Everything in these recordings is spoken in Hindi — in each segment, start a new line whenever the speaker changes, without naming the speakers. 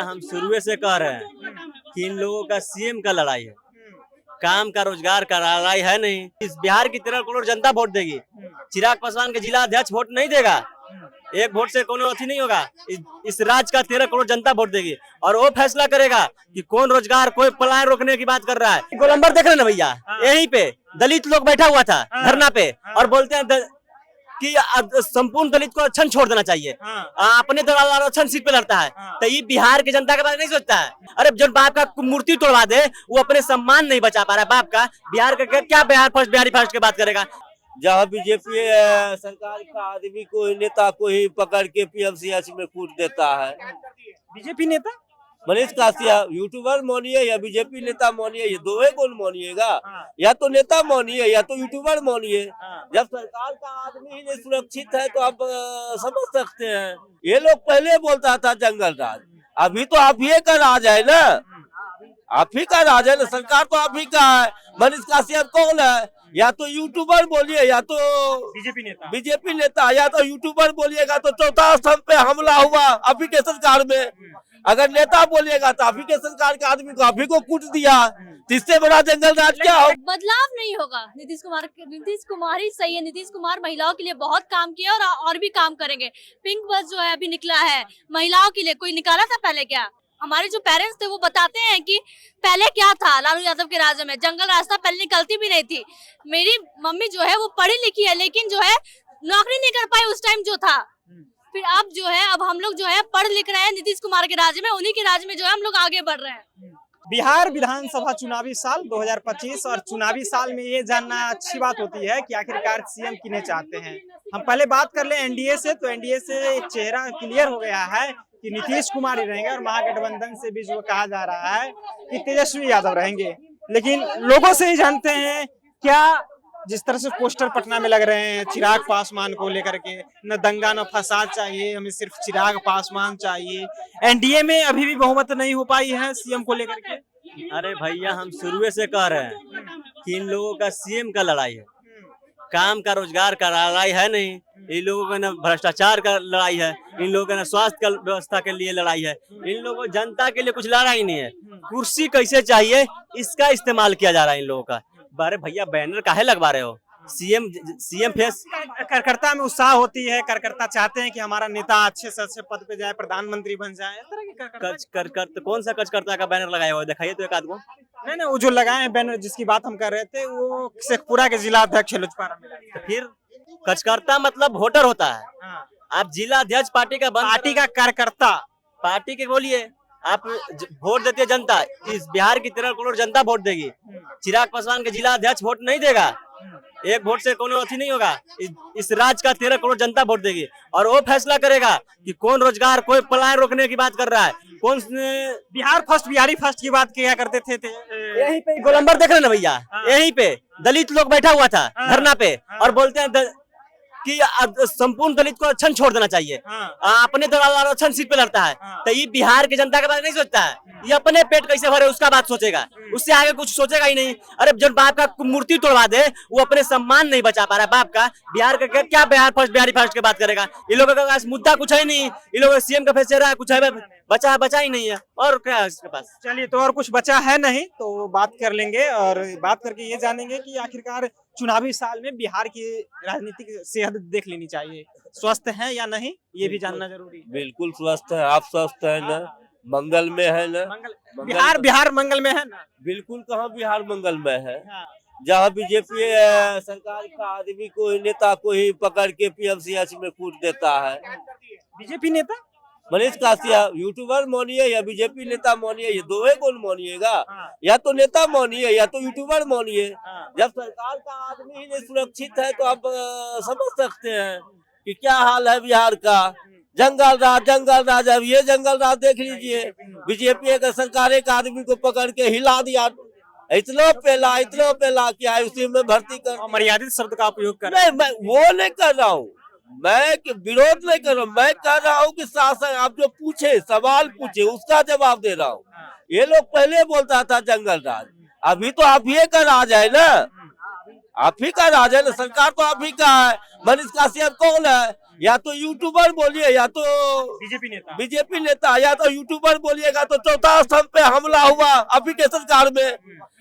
हम शुरू से कह रहे हैं कि इन लोगों का सीएम का लड़ाई है, काम का रोजगार का लड़ाई है नहीं। इस बिहार की 13 करोड़ जनता वोट देगी, चिराग पासवान के जिला अध्यक्ष वोट नहीं देगा। एक वोट से कोनो अथी नहीं होगा। इस राज्य का 13 करोड़ जनता वोट देगी और वो फैसला करेगा कि कौन रोजगार, कोई पलायन रोकने की बात कर रहा है। गोलंबर देख रहे ना भैया, यहीं पे दलित लोग बैठा हुआ था धरना पे और बोलते हैं कि संपूर्ण दलित को आरक्षण छोड़ देना चाहिए। अपने तो आरक्षण सीट पे लड़ता है, तो ये बिहार की जनता के बारे में नहीं सोचता है। अरे जब बाप का मूर्ति तोड़वा दे, वो अपने सम्मान नहीं बचा पा रहा है बाप का, बिहार का क्या बिहारी फर्स्ट की बात करेगा।
जहाँ बीजेपी सरकार का आदमी को, नेता को ही पकड़ के पीएमसीएच में कूट देता है।
बीजेपी नेता
मनीष कासिया यूट्यूबर मानिए या बीजेपी नेता मानिए, ये दो कौन मानिएगा? या तो नेता मानिए या तो यूट्यूबर मानिए। जब सरकार का आदमी ही नहीं सुरक्षित है तो आप समझ सकते हैं। ये लोग पहले बोलता था जंगल राज, अभी तो आप ही का राज है ना, आप ही का राज है ना, सरकार तो आप ही का है। मनीष कासिया कौन है? या तो यूट्यूबर बोलिए या तो बीजेपी नेता, या तो यूट्यूबर बोलिएगा तो चौथा स्तंभ पे हमला हुआ आप ही के सरकार में। अगर नेता बोलिएगा तो आप ही के सरकार के आदमी को आप ही को कूट दिया, इससे बड़ा जंगल राज क्या हो?
बदलाव नहीं होगा। नीतीश कुमार ही सही है। नीतीश कुमार महिलाओं के लिए बहुत काम किया और भी काम करेंगे। पिंक बस जो है अभी निकला है महिलाओं के लिए, कोई निकाला था पहले क्या? हमारे जो पेरेंट्स थे वो बताते हैं कि पहले क्या था लालू यादव के राज में, जंगल रास्ता पहले निकलती भी नहीं थी। मेरी मम्मी जो है वो पढ़ी लिखी है, लेकिन जो है नौकरी नहीं कर पाई उस टाइम जो था। फिर अब जो है, अब हम लोग जो है पढ़ लिख रहे हैं नीतीश कुमार के राज में, उन्हीं के राज में जो है हम लोग आगे बढ़ रहे हैं।
बिहार विधानसभा चुनावी साल 2025 और चुनावी साल में ये जानना अच्छी बात होती है कि आखिरकार सीएम किन्हें चाहते हैं। हम पहले बात कर ले एनडीए से, तो एनडीए से एक चेहरा क्लियर हो गया है कि नीतीश कुमार ही रहेंगे और महागठबंधन से भी जो कहा जा रहा है कि तेजस्वी यादव रहेंगे। लेकिन लोगों से ही जानते हैं क्या, जिस तरह से पोस्टर पटना में लग रहे हैं चिराग पासवान को लेकर के, न दंगा न फसाद चाहिए, हमें सिर्फ चिराग पासवान चाहिए। एनडीए में अभी भी बहुमत नहीं हो पाई है सीएम को लेकर के।
अरे भैया हम शुरू से कह रहे हैं कि इन लोगों का सीएम का लड़ाई है, काम का रोजगार का लड़ाई है नहीं। इन लोगों का न भ्रष्टाचार का लड़ाई है, इन लोगों का न स्वास्थ्य का व्यवस्था के लिए लड़ाई है, इन लोगों को जनता के लिए कुछ लड़ाई नहीं है। कुर्सी कैसे चाहिए इसका इस्तेमाल किया जा रहा है इन लोगों का। अरे भैया बैनर काहे लगवा रहे हो? CM face.
कार्यकर्ता में उत्साह होती है, कार्यकर्ता चाहते हैं कि हमारा नेता अच्छे से अच्छे पद पे जाए, प्रधानमंत्री बन जाए। इस तरह के
कौन सा कार्यकर्ता का बैनर लगाया हुआ है? दिखाइए तो एक आदमी।
नहीं, वो जो लगाए हैं बैनर जिसकी बात हम कर रहे थे, वो शेखपुरा के जिला अध्यक्ष है लोजपा।
फिर कार्यकर्ता मतलब वोटर होता है। आप जिला अध्यक्ष पार्टी का
कार्यकर्ता,
पार्टी के बोलिए। आप वोट देती है जनता, इस बिहार की 13 करोड़ जनता वोट देगी, चिराग पासवान के जिला अध्यक्ष वोट नहीं देगा। एक वोट से कोनो अथी नहीं होगा। इस राज्य का 13 करोड़ जनता वोट देगी और वो फैसला करेगा कि कौन रोजगार, कोई पलायन रोकने की बात कर रहा है, कौन
बिहार फर्स्ट, बिहारी फर्स्ट की बात किया करते थे।
यहीं पे गोलंबर देख रहे ना भैया, यहीं पे दलित लोग बैठा हुआ था धरना पे और बोलते हैं कि संपूर्ण दलित को आरक्षण छोड़ देना चाहिए। अपने तो आरक्षण सीट पे लड़ता है, तो ये बिहार की जनता के बारे में नहीं सोचता है। ये अपने पेट कैसे भरे उसका बात सोचेगा, उससे आगे कुछ सोचेगा ही नहीं। अरे जब बाप का मूर्ति तोड़वा दे, वो अपने सम्मान नहीं बचा पा रहा है बाप का, बिहार का क्या बिहारी फर्स्ट की बात करेगा। इन लोगों के पास मुद्दा कुछ है नहीं, इन लोगों सीएम का फेस चेहरा कुछ है, बचा ही नहीं है। और क्या है इसके पास?
चलिए, तो और कुछ बचा है नहीं तो बात कर लेंगे और बात करके ये जानेंगे कि आखिरकार चुनावी साल में बिहार की राजनीतिक सेहत देख लेनी चाहिए, स्वस्थ है या नहीं, ये भी जानना जरूरी है।
बिल्कुल स्वस्थ है। आप स्वस्थ है ना? मंगल में है ना?
बिहार मंगल में है ना?
बिल्कुल, कहाँ बिहार मंगल में है? जहाँ बीजेपी सरकार का आदमी को, नेता को ही पकड़ के पीएमसीएच में कूट देता है।
बीजेपी नेता
मनीष कासिया यूट्यूबर मानिए या बीजेपी नेता मानिए, ये दो कौन मानिएगा? या तो नेता मानिए या तो यूट्यूबर मानिए। जब सरकार का आदमी ही नहीं सुरक्षित है तो आप समझ सकते हैं कि क्या हाल है बिहार का। जंगल राज। अब ये जंगल राज देख लीजिए, बीजेपी का सरकार एक आदमी को पकड़ के हिला दिया, इतना पेला क्या है, उसी में भर्ती कर।
मर्यादित शब्द का उपयोग कर।
मैं वो नहीं कर रहा हूँ, मैं विरोध नहीं कर रहा हूँ, मैं कह रहा हूँ कि शासन आप जो पूछे, सवाल पूछे, उसका जवाब दे रहा हूँ। ये लोग पहले बोलता था जंगल राज, अभी तो आप ही का राज है ना, आप ही का राज है ना, सरकार तो आप ही का है। मनीष कासिया कौन है? या तो यूट्यूबर बोलिए या तो बीजेपी नेता, या तो यूट्यूबर बोलिएगा तो चौथा स्तंभ पे हमला हुआ अभी के सरकार में,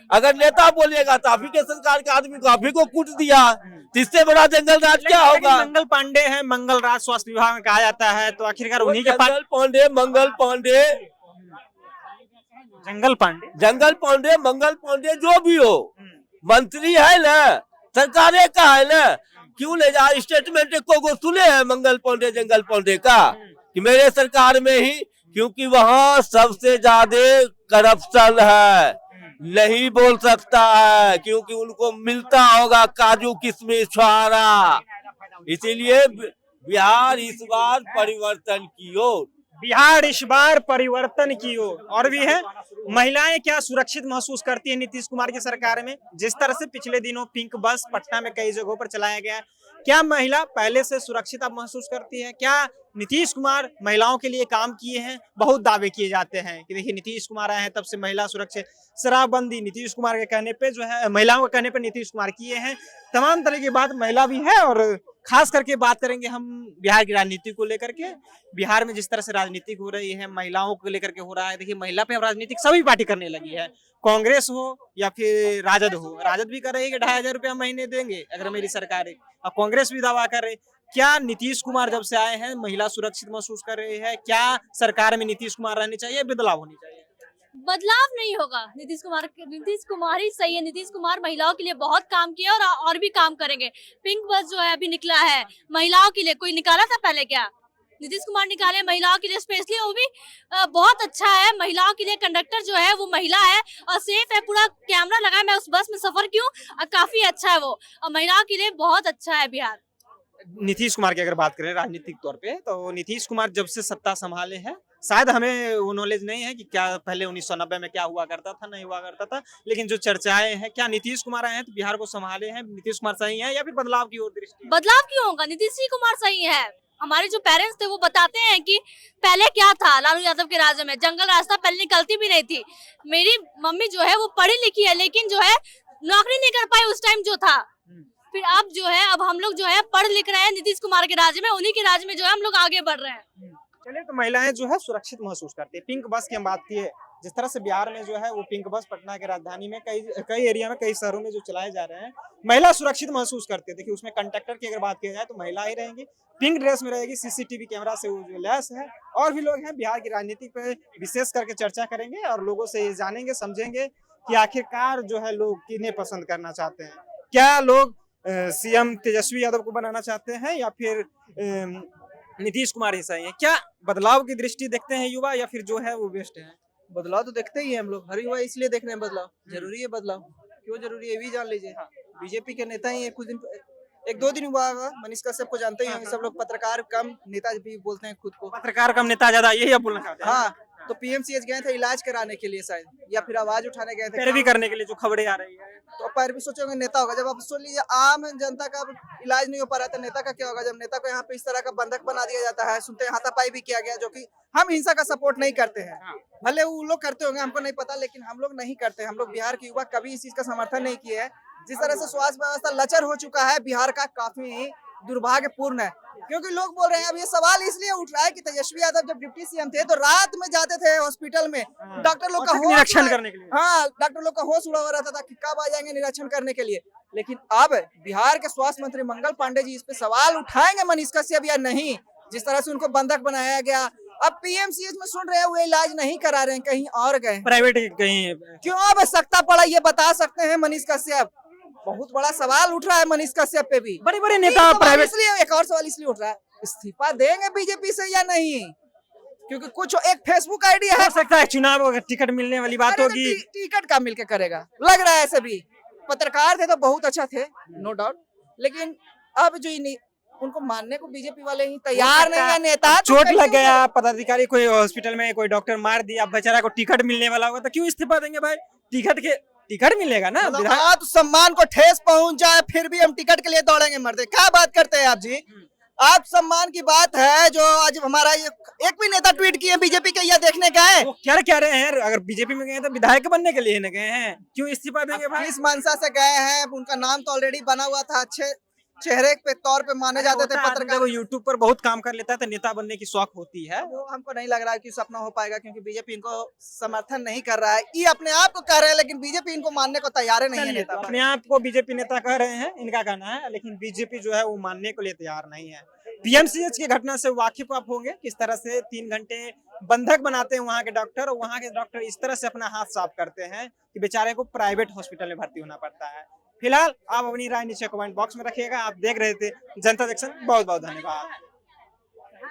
अगर नेता बोलिएगा तो अभी के सरकार के आदमी को अभी को कूट दिया, तो इससे बड़ा जंगल राज क्या होगा।
मंगल पांडे है, मंगल राज स्वास्थ्य विभाग में कहा जाता है, तो आखिरकार उन्हीं के
जंगल पांडे, मंगल पांडे,
जंगल पांडे,
मंगल पांडे जो भी हो, मंत्री है ना, सरकारें का है ना, क्यों ले जा स्टेटमेंट को सुने हैं मंगल पांडे जंगल पांडे का कि मेरे सरकार में ही, क्योंकि वहाँ सबसे ज्यादा करप्शन है, नहीं बोल सकता है क्योंकि उनको मिलता होगा काजू किशमिश छुआरा, इसीलिए बिहार इस बार परिवर्तन की ओर,
बिहार इस बार परिवर्तन की ओर। और भी है, महिलाएं क्या सुरक्षित महसूस करती है नीतीश कुमार की सरकार में? जिस तरह से पिछले दिनों पिंक बस पटना में कई जगहों पर चलाया गया है, क्या महिला पहले से सुरक्षित अब महसूस करती है? क्या नीतीश कुमार महिलाओं के लिए काम किए हैं? बहुत दावे किए जाते हैं कि देखिए नीतीश कुमार आए हैं तब से महिला सुरक्षित, शराबबंदी नीतीश कुमार के कहने पे जो है, महिलाओं के कहने पे नीतीश कुमार किए हैं, तमाम तरह की बात महिला भी है। और खास करके बात करेंगे हम बिहार की राजनीति को लेकर के। बिहार में जिस तरह से राजनीति हो रही है, महिलाओं को लेकर के हो रहा है, देखिए महिला पे अब राजनीतिक सभी पार्टी करने लगी है, कांग्रेस हो या फिर राजद हो। राजद भी कर रही है कि 2,500 रुपया महीने देंगे अगर मेरी सरकार है, और कांग्रेस भी दावा कर रही। क्या नीतीश कुमार जब से आए हैं महिला सुरक्षित महसूस कर रही है? क्या सरकार में नीतीश कुमार रहने चाहिए, बदलाव होनी चाहिए?
बदलाव नहीं होगा। नीतीश कुमार ही सही है। नीतीश कुमार महिलाओं के लिए बहुत काम किया और भी काम करेंगे। पिंक बस जो है अभी निकला है महिलाओं के लिए, कोई निकाला था पहले क्या? नीतीश कुमार निकाले महिलाओं के लिए स्पेशली, वो भी बहुत अच्छा है। महिलाओं के लिए कंडक्टर जो है वो महिला है और सेफ है, पूरा कैमरा लगा है। मैं उस बस में सफर की हूँ, काफी अच्छा है वो, और महिलाओं के लिए बहुत अच्छा है बिहार।
नीतीश कुमार की अगर बात करें राजनीतिक तौर पे, तो नीतीश कुमार जब से सत्ता संभाले हैं, शायद हमें वो नॉलेज नहीं है कि क्या पहले 1990 में क्या हुआ करता था, नहीं हुआ करता था, लेकिन जो चर्चाएं हैं, क्या नीतीश कुमार आए हैं तो बिहार को संभाले हैं, नीतीश कुमार सही है या फिर बदलाव की ओर दृष्टि?
बदलाव क्यों होगा? नीतीश ही कुमार सही है। हमारे जो पेरेंट्स थे वो बताते हैं कि पहले क्या था लालू यादव के राज में, जंगल रास्ता पहले निकलती भी नहीं थी। मेरी मम्मी जो है वो पढ़ी लिखी है, लेकिन जो है नौकरी नहीं कर पाई उस टाइम जो था। फिर अब जो है, अब हम लोग जो है पढ़ लिख रहे हैं नीतीश कुमार के राज में, उन्हीं के राज में जो है हम लोग आगे बढ़ रहे हैं।
चलिए, तो महिलाएं जो है सुरक्षित महसूस करती है। पिंक बस की हम बात किए, जिस तरह से बिहार में जो है वो पिंक बस पटना के राजधानी में कई एरिया में, कई शहरों में जो चलाए जा रहे हैं, महिला सुरक्षित महसूस करती है। देखिए उसमें कंडक्टर की अगर बात की जाए तो महिला ही रहेंगी, पिंक ड्रेस में रहेगी, सीसीटीवी कैमरा से वो जो लैस है। और भी लोग हैं, बिहार की राजनीति पे विशेष करके चर्चा करेंगे और लोगों से ये जानेंगे, समझेंगे कि आखिरकार जो है लोग किन्हें पसंद करना चाहते हैं। क्या लोग सीएम तेजस्वी यादव को बनाना चाहते हैं या फिर नीतीश कुमार ही सही है? क्या बदलाव की दृष्टि देखते हैं युवा या फिर जो है वो बेस्ट है?
बदलाव तो देखते ही हैं हम लोग, हर युवा इसलिए देख रहे हैं बदलाव। जरूरी है बदलाव, क्यों जरूरी है भी जान लीजिए। बीजेपी के नेता ही कुछ दिन, 1-2 दिन हुआ होगा, मनीष कश्यप को जानते ही होंगे सब लोग। पत्रकार कम नेता भी बोलते हैं खुद को,
पत्रकार कम नेता ज्यादा, यही आप बोलना चाहते हैं?
हाँ, तो पीएमसीएच गए थे इलाज कराने के लिए शायद, या फिर आवाज उठाने गए थे,
पैरवी करने के लिए, जो खबरें आ रही है।
तो पैरवी सोचोगे नेता होगा। जब आप सोच लीजिए आम जनता का इलाज नहीं हो पा रहा था, नेता का क्या होगा? जब नेता को यहाँ पे इस तरह का बंधक बना दिया जाता है, सुनते हैं हाथापाई भी किया गया, जो कि हम हिंसा का सपोर्ट नहीं करते हैं। भले वो लोग करते होंगे, हमको नहीं पता, लेकिन हम लोग नहीं करते। हम लोग बिहार के युवा कभी इस चीज का समर्थन नहीं किए है। जिस तरह से स्वास्थ्य व्यवस्था लचर हो चुका है बिहार का, काफी दुर्भाग्यपूर्ण है। क्योंकि लोग बोल रहे हैं, अब ये सवाल इसलिए उठ रहा है कि तेजस्वी यादव जब डिप्टी सीएम थे तो रात में जाते थे हॉस्पिटल में, डॉक्टर लोग का
निरीक्षण करने के लिए।
हाँ, डॉक्टर लोग का होश उड़ा हुआ रहता था कि कब आ जाएंगे निरीक्षण करने के लिए। लेकिन अब बिहार के स्वास्थ्य मंत्री मंगल पांडे जी इस पे सवाल उठाएंगे मनीष कश्यप या नहीं? जिस तरह से उनको बंधक बनाया गया, अब पीएमसीएच में सुन रहे हैं वो इलाज नहीं करा रहे हैं, कहीं और गए
प्राइवेट कहीं,
क्यों आवश्यकता पड़ा ये बता सकते हैं मनीष कश्यप? बहुत बड़ा सवाल उठ रहा है मनीष कश्यप पे भी।
बड़े बड़े नेता प्राइवेट,
इसलिए एक और सवाल इसलिए उठ रहा है, इस्तीफा देंगे बीजेपी से या नहीं? क्योंकि कुछ एक फेसबुक आईडी है,
हो सकता है चुनाव अगर टिकट मिलने वाली बात होगी,
टिकट का मिलके करेगा लग रहा है। ऐसे भी पत्रकार थे तो बहुत अच्छा थे, नो डाउट, लेकिन अब जो उनको मानने को बीजेपी वाले ही तैयार नहीं है। नेता
चोट लग गया, पदाधिकारी कोई हॉस्पिटल में कोई डॉक्टर मार दिया, अब बेचारा को टिकट मिलने वाला होगा तो क्यों इस्तीफा देंगे भाई? टिकट मिलेगा ना,
तो सम्मान को ठेस पहुंच जाए फिर भी हम टिकट के लिए दौड़ेंगे मरते। क्या बात करते हैं आप जी? आप सम्मान की बात है जो आज हमारा एक भी नेता ट्वीट किए बीजेपी के या देखने गए?
वो क्या कह रहे हैं? अगर बीजेपी में गए तो विधायक बनने के लिए न गए हैं, क्यों इस्तीफा देंगे भाई?
इस मंशा से गए हैं, उनका नाम तो ऑलरेडी बना हुआ था, अच्छे चेहरे पे तौर पे माने जाते थे पत्रकार।
वो यूट्यूब पर बहुत काम कर लेता है तो नेता बनने की शौक होती है।
वो हमको नहीं लग रहा है कि सपना हो पाएगा, क्योंकि बीजेपी इनको समर्थन नहीं कर रहा है। ये अपने आप को कह रहे हैं, लेकिन बीजेपी इनको मानने को तैयार नहीं है।
चलिए,
नेता
तो अपने आप को बीजेपी नेता कह रहे हैं, इनका कहना है, लेकिन बीजेपी जो है वो मानने को लिए तैयार नहीं है। पीएमसीएच की घटना से वाकिफ आप होंगे, किस तरह से 3 घंटे बंधक बनाते हैं वहां के डॉक्टर, और वहां के डॉक्टर इस तरह से अपना हाथ साफ करते हैं कि बेचारे को प्राइवेट हॉस्पिटल में भर्ती होना पड़ता है। फिलहाल आप अपनी राय नीचे कमेंट बॉक्स में रखिएगा। आप देख रहे थे जनता जंक्शन, बहुत बहुत धन्यवाद।